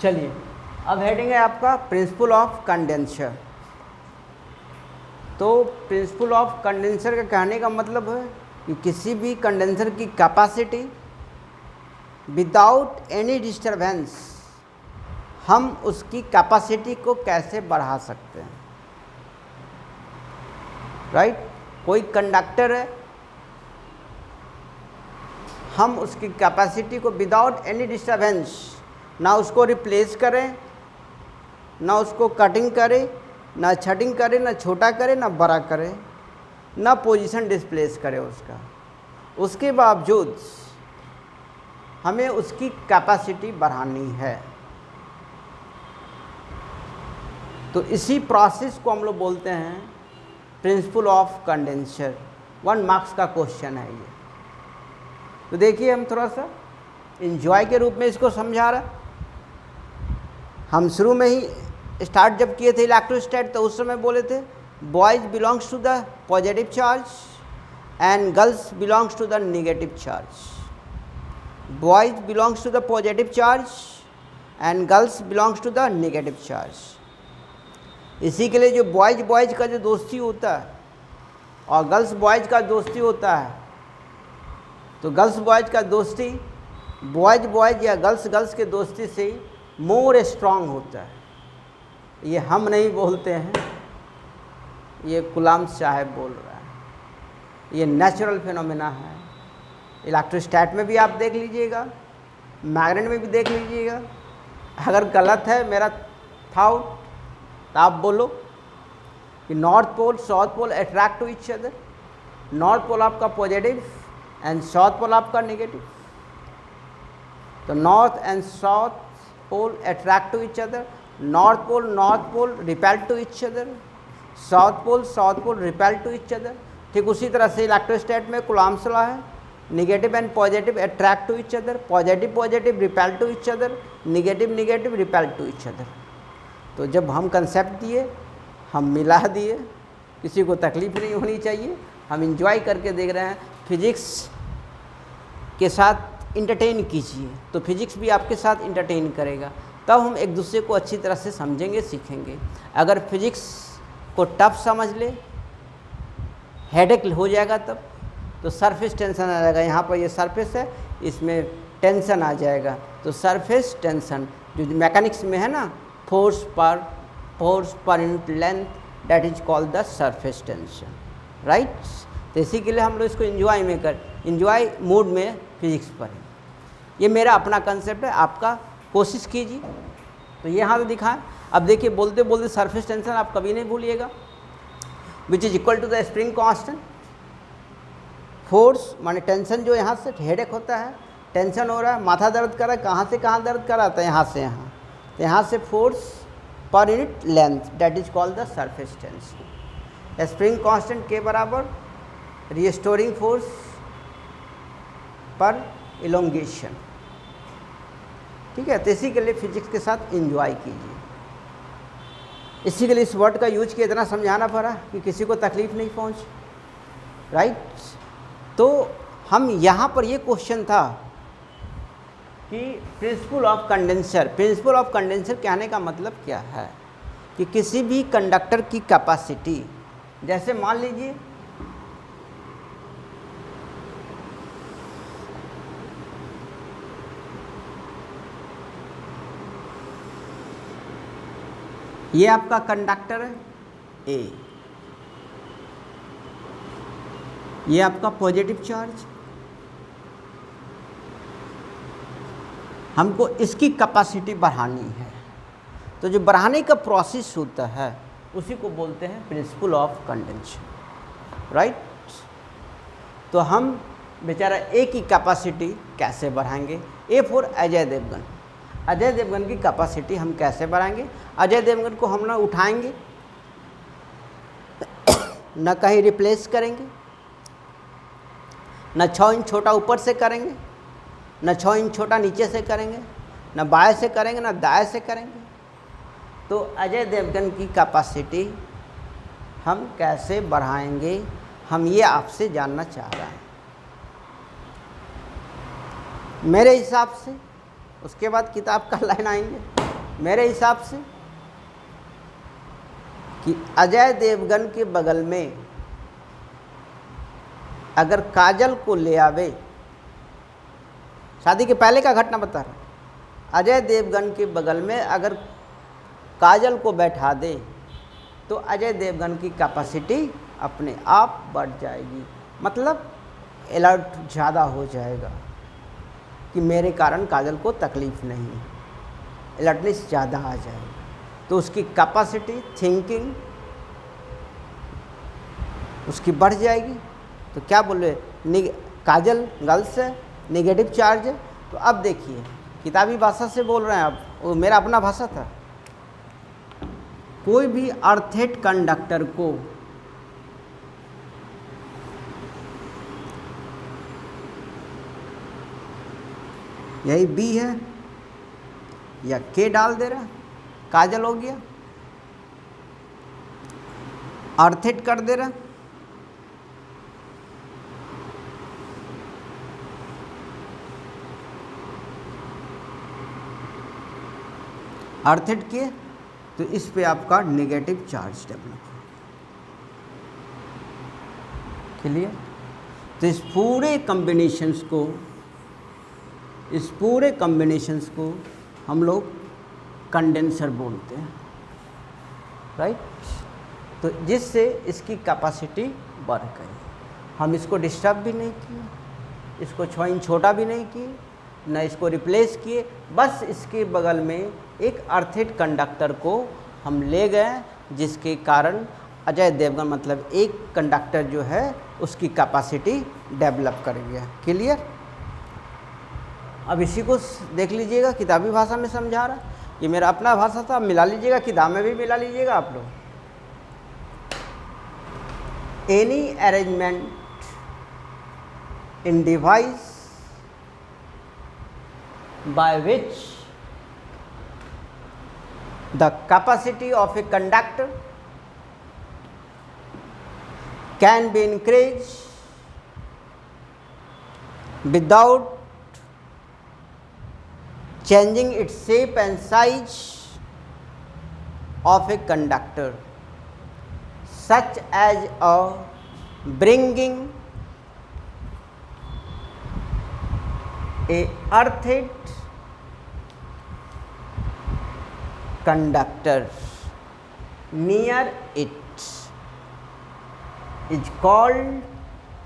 चलिए, अब हेडिंग है आपका प्रिंसिपल ऑफ कंडेंसर। तो प्रिंसिपल ऑफ कंडेंसर का कहने का मतलब है कि किसी भी कंडेंसर की कैपेसिटी विदाउट एनी डिस्टरबेंस हम उसकी कैपेसिटी को कैसे बढ़ा सकते हैं। राइट, कोई कंडक्टर है, हम उसकी कैपेसिटी को विदाउट एनी डिस्टरबेंस, ना उसको रिप्लेस करें, ना उसको कटिंग करें, ना छटिंग करें, ना छोटा करें, ना बड़ा करें, ना पोजीशन डिस्प्लेस करें उसका, उसके बावजूद हमें उसकी कैपेसिटी बढ़ानी है। तो इसी प्रोसेस को हम लोग बोलते हैं प्रिंसिपल ऑफ कंडेंसर। 1 मार्क्स का क्वेश्चन है ये। तो देखिए, हम थोड़ा सा एंजॉय के रूप में इसको समझा रहा। हम शुरू में ही स्टार्ट जब किए थे इलेक्ट्रोस्टैट, तो उस समय बोले थे boys belongs to the positive charge and girls belongs to the negative charge. Boys belongs to the positive charge and girls belongs to the negative charge. इसी के लिए जो बॉयज बॉयज का जो दोस्ती होता है और गर्ल्स बॉयज का दोस्ती होता है, तो गर्ल्स बॉयज का दोस्ती बॉयज बॉयज या गर्ल्स गर्ल्स के दोस्ती से मोर स्ट्रांग होता है। ये हम नहीं बोलते हैं, ये गुलाम साहब बोल रहा है। ये नेचुरल फिनोमेना है। इलेक्ट्रोस्टैट में भी आप देख लीजिएगा, मैग्नेट में भी देख लीजिएगा। अगर गलत है मेरा थाउट तो आप बोलो कि north pole south pole attract to each other. North pole आपका पॉजिटिव एंड साउथ पोल आपका नेगेटिव। तो north and south pole attract to each other, north pole repel to each other, south pole repel to each other. ठीक उसी तरह से electrostat में coulomb's law है, negative and positive attract to each other, positive repel to each other, negative repel to each other. तो जब हम concept दिए, हम मिला दिए, किसी को तकलीफ नहीं होनी चाहिए। हम इंजॉय करके देख रहे हैं। फिजिक्स के साथ इंटरटेन कीजिए, तो फिजिक्स भी आपके साथ इंटरटेन करेगा। तब हम एक दूसरे को अच्छी तरह से समझेंगे, सीखेंगे। अगर फिजिक्स को टफ समझ ले, हेडेक हो जाएगा तब, तो सरफेस टेंशन आ जाएगा। यहाँ पर ये सरफेस है, इसमें टेंशन आ जाएगा। तो सरफेस टेंशन जो मैकेनिक्स में है ना, force per unit length, that is called the surface tension. Right. तो इसी के लिए हम लोग इसको इंजॉय मूड में फिजिक्स पढ़ें। ये मेरा अपना कंसेप्ट है, आपका कोशिश कीजिए। तो ये यहाँ तो दिखाएं। अब देखिए, बोलते बोलते सरफेस टेंशन आप कभी नहीं भूलिएगा, which is equal to the spring constant. Force माने टेंशन, जो यहाँ से हेडेक होता है, टेंशन हो रहा है, माथा दर्द कर रहा है, कहाँ से कहाँ दर्द कर रहा था, यहाँ से यहाँ, तो यहाँ से force per unit length, that is called the surface tension. Spring constant के बराबर रिस्टोरिंग फोर्स पर इलोंगेशन। ठीक है। तो इसी के लिए फिजिक्स के साथ एंजॉय कीजिए। इसी के लिए इस वर्ड का यूज किया, इतना समझाना पड़ा कि किसी को तकलीफ नहीं पहुंचे। राइट। तो हम यहाँ पर ये क्वेश्चन था कि प्रिंसिपल ऑफ कंडेंसर कहने का मतलब क्या है कि किसी भी कंडक्टर की कैपेसिटी, जैसे मान लीजिए ये आपका कंडक्टर है ए, ये आपका पॉजिटिव चार्ज, हमको इसकी कैपेसिटी बढ़ानी है। तो जो बढ़ाने का प्रोसेस होता है उसी को बोलते हैं प्रिंसिपल ऑफ कंडेंसर। राइट। तो हम बेचारा ए की कैपेसिटी कैसे बढ़ाएंगे। A for Ajay Devgan. अजय देवगन की कैपेसिटी हम कैसे बढ़ाएंगे। अजय देवगन को हम ना उठाएंगे, न कहीं रिप्लेस करेंगे, न 6 इंच छोटा ऊपर से करेंगे, न 6 इंच छोटा नीचे से करेंगे, न बाएं से करेंगे, न दाएं से करेंगे। तो अजय देवगन की कैपेसिटी हम कैसे बढ़ाएंगे, हम ये आपसे जानना चाह रहे हैं। मेरे हिसाब से उसके बाद किताब का लाइन आएंगे। मेरे हिसाब से कि अजय देवगन के बगल में अगर काजल को ले आवे, शादी के पहले का घटना बता रहा, अजय देवगन के बगल में अगर काजल को बैठा दे तो अजय देवगन की कैपेसिटी अपने आप बढ़ जाएगी, मतलब अलर्ट ज़्यादा हो जाएगा कि मेरे कारण काजल को तकलीफ़ नहीं, अलर्टनेस ज़्यादा आ जाएगी, तो उसकी कैपेसिटी थिंकिंग उसकी बढ़ जाएगी। तो क्या बोल रहे, काजल गर्ल्स है, नेगेटिव चार्ज है। तो अब देखिए किताबी भाषा से बोल रहे हैं आप, वो मेरा अपना भाषा था। कोई भी अर्थेट कंडक्टर को यही बी है या के डाल दे रहा, काजल हो गया, अर्थेट कर दे रहा, अर्थेट किए तो इस पे आपका नेगेटिव चार्ज डेवलप हो। क्लियर? तो इस पूरे कॉम्बिनेशंस को हम लोग कंडेंसर बोलते हैं, राइट। तो जिससे इसकी कैपेसिटी बढ़ गई, हम इसको डिस्टर्ब भी नहीं किए, इसको 6 इंच छोटा भी नहीं किए, न इसको रिप्लेस किए, बस इसके बगल में एक अर्थेट कंडक्टर को हम ले गए, जिसके कारण अजय देवगन मतलब एक कंडक्टर जो है उसकी कैपेसिटी डेवलप कर गया। क्लियर? अब इसी को देख लीजिएगा, किताबी भाषा में समझा रहा, ये मेरा अपना भाषा था, मिला लीजिएगा, किताब में भी मिला लीजिएगा आप लोग। Any arrangement in device by which the capacity of a conductor can be increased without changing its shape and size of a conductor, such as bringing a earthed conductor near it is called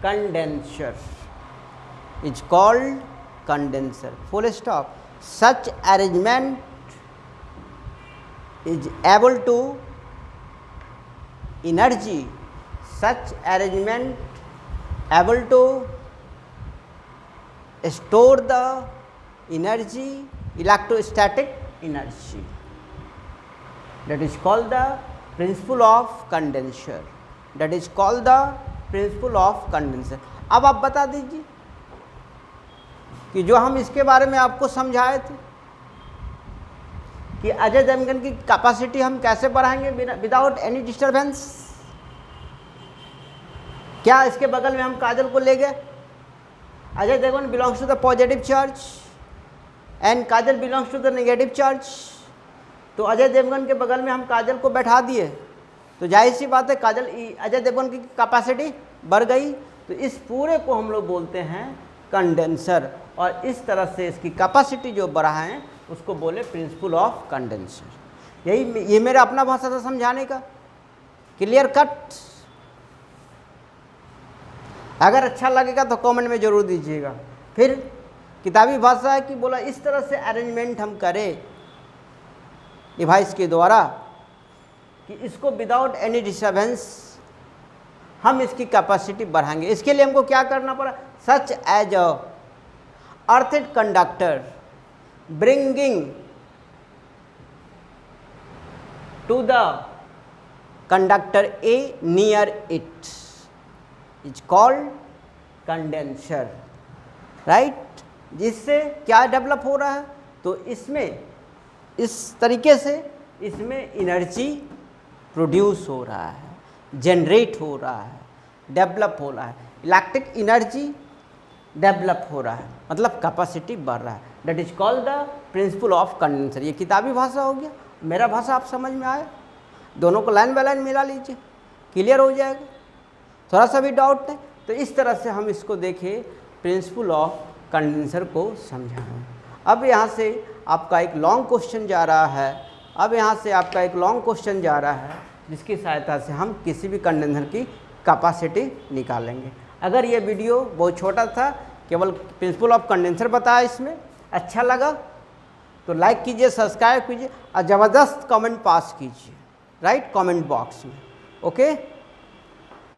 condenser. Is called condenser. Full stop. Such arrangement is able to energy. Such arrangement able to store the energy, electrostatic energy. That is called the principle of condenser. That is called the principle of condenser. अब आप बता दीजिए कि जो हम इसके बारे में आपको समझाए थे कि अजय देवगन की कैपेसिटी हम कैसे बढ़ाएंगे विदाउट एनी डिस्टर्बेंस। क्या इसके बगल में हम काजल को ले गए, Ajay Devgan belongs to the positive charge and Kajal belongs to the negative charge, तो अजय देवगन के बगल में हम काजल को बैठा दिए तो जाहिर सी बात है काजल अजय देवगन की कैपेसिटी बढ़ गई। तो इस पूरे को हम लोग बोलते हैं कंडेंसर, और इस तरह से इसकी कैपेसिटी जो बढ़ा है उसको बोले प्रिंसिपल ऑफ कंडेंसर। ये मेरा अपना भाषा था समझाने का। Clear cut? अगर अच्छा लगेगा तो कमेंट में ज़रूर दीजिएगा। फिर किताबी भाषा है कि बोला इस तरह से अरेंजमेंट हम करें डिवाइस के द्वारा कि इसको विदाउट एनी डिस्टर्बेंस हम इसकी कैपेसिटी बढ़ाएंगे। इसके लिए हमको क्या करना पड़ा, such as a earthed conductor bringing to the conductor A near it is called condenser, right? जिससे क्या डेवलप हो रहा है, तो इसमें इस तरीके से इसमें एनर्जी प्रोड्यूस हो रहा है, जनरेट हो रहा है, डेवलप हो रहा है, इलेक्ट्रिक एनर्जी डेवलप हो रहा है, मतलब कैपेसिटी बढ़ रहा है। That is called the principle of condenser. ये किताबी भाषा हो गया, मेरा भाषा आप समझ में आया, दोनों को लाइन बाय लाइन मिला लीजिए, क्लियर हो जाएगा, थोड़ा सा भी डाउट नहीं। तो इस तरह से हम इसको देखें, प्रिंसिपल ऑफ कंडेंसर को समझाएं। अब यहाँ से आपका एक लॉन्ग क्वेश्चन जा रहा है, जिसकी सहायता से हम किसी भी कंडेंसर की कैपेसिटी निकालेंगे। अगर ये वीडियो बहुत छोटा था, केवल प्रिंसिपल ऑफ कंडेंसर बताया, इसमें अच्छा लगा तो लाइक कीजिए, सब्सक्राइब कीजिए और ज़बरदस्त कमेंट पास कीजिए, राइट, कमेंट बॉक्स में। ओके।